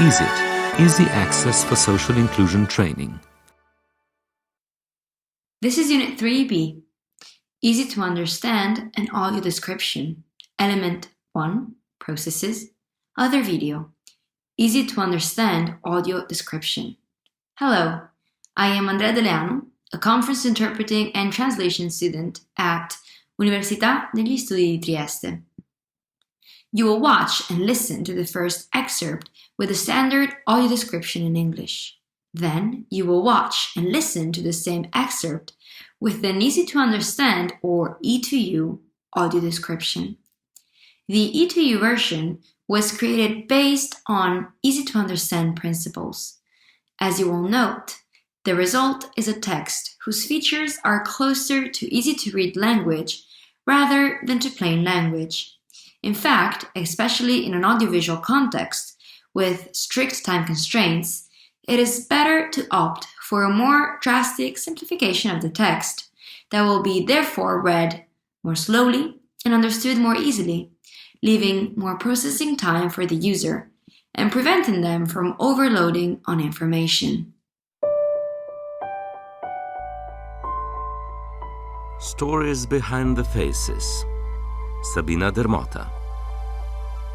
EASIT, Easy Access for Social Inclusion Training. This is Unit 3B, Easy to Understand and Audio Description, Element 1, Processes, Other Video, Easy to Understand Audio Description. Hello, I am Andrea De Leano, a conference interpreting and translation student at Università degli Studi di Trieste. You will watch and listen to the first excerpt with a standard audio description in English. Then you will watch and listen to the same excerpt with an easy-to-understand or E2U audio description. The E2U version was created based on easy-to-understand principles. As you will note, the result is a text whose features are closer to easy-to-read language rather than to plain language. In fact, especially in an audiovisual context with strict time constraints, it is better to opt for a more drastic simplification of the text that will be therefore read more slowly and understood more easily, leaving more processing time for the user and preventing them from overloading on information. Stories Behind the Faces. Sabina Dermota.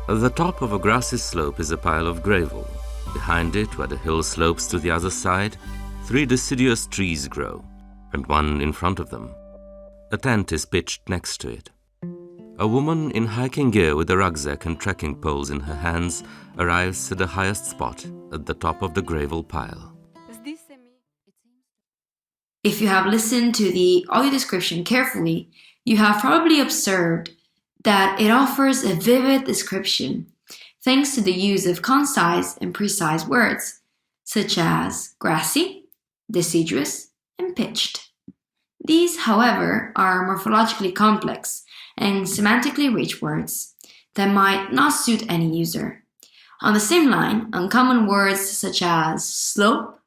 At the top of a grassy slope is a pile of gravel. Behind it, where the hill slopes to the other side, 3 deciduous trees grow, and one in front of them. A tent is pitched next to it. A woman in hiking gear with a rucksack and trekking poles in her hands arrives at the highest spot, at the top of the gravel pile. If you have listened to the audio description carefully, you have probably observed that it offers a vivid description thanks to the use of concise and precise words, such as grassy, deciduous, and pitched. These, however, are morphologically complex and semantically rich words that might not suit any user. On the same line, uncommon words such as slope,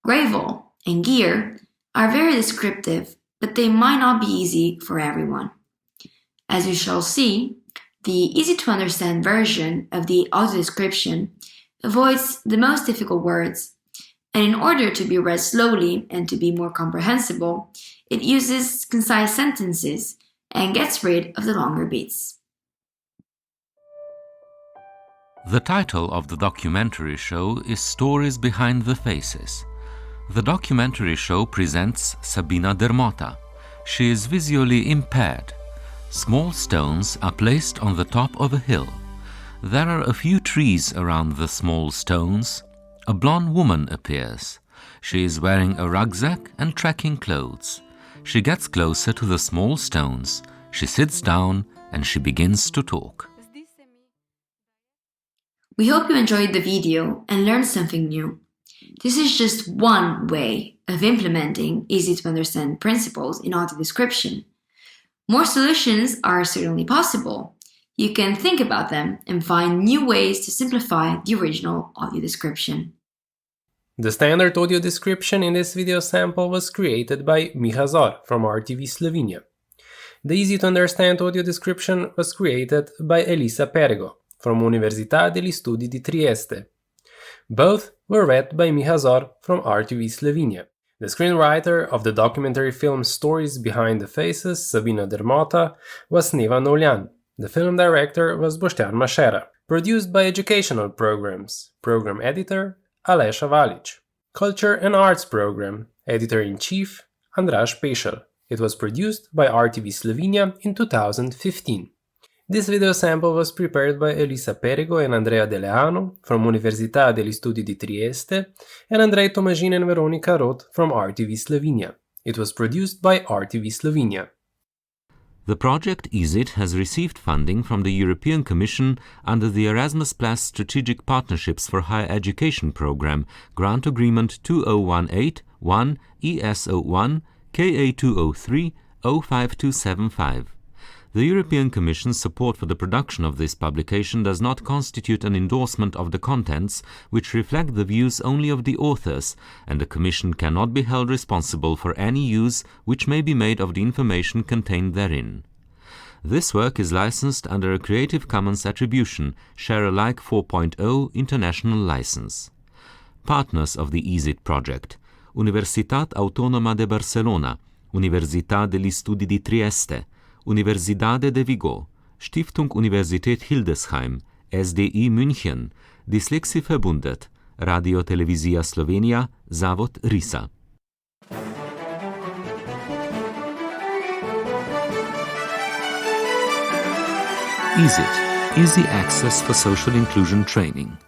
gravel, and gear are very descriptive, but they might not be easy for everyone. As you shall see, the easy-to-understand version of the audio description avoids the most difficult words, and in order to be read slowly and to be more comprehensible, it uses concise sentences and gets rid of the longer beats. The title of the documentary show is Stories Behind the Faces. The documentary show presents Sabina Dermota. She is visually impaired. Small stones are placed on the top of a hill. There are a few trees around the small stones. A blonde woman appears. She is wearing a rucksack and trekking clothes. She gets closer to the small stones. She sits down and she begins to talk. We hope you enjoyed the video and learned something new. This is just one way of implementing easy-to-understand principles in audio description. More solutions are certainly possible. You can think about them and find new ways to simplify the original audio description. The standard audio description in this video sample was created by Miha Zor from RTV Slovenia. The easy-to-understand audio description was created by Elisa Perego from Università degli Studi di Trieste. Both were read by Miha Zor from RTV Slovenia. The screenwriter of the documentary film Stories Behind the Faces, Sabina Dermota, was Neva Noljan. The film director was Boštjan Mašera. Produced by Educational Programs. Program editor, Aleša Valič. Culture and Arts Program. Editor-in-Chief, Andraž Pešelj. It was produced by RTV Slovenia in 2015. This video sample was prepared by Elisa Perego and Andrea De Leano from Università degli Studi di Trieste and Andrej Tomažin and Veronika Roth from RTV Slovenia. It was produced by RTV Slovenia. The project EASIT has received funding from the European Commission under the Erasmus Plus Strategic Partnerships for Higher Education Programme, Grant Agreement 2018-1 ES01 KA203 05275. The European Commission's support for the production of this publication does not constitute an endorsement of the contents, which reflect the views only of the authors, and the Commission cannot be held responsible for any use which may be made of the information contained therein. This work is licensed under a Creative Commons Attribution, Share-alike 4.0 International License. Partners of the EASIT project: Universitat Autónoma de Barcelona, Università degli Studi di Trieste, Universidade de Vigo, Stiftung Universität Hildesheim, SDI München, Dyslexie-Verbundet, Radio Televizija Slovenija, Zavod RISA. EASIT, Easy Access for Social Inclusion Training.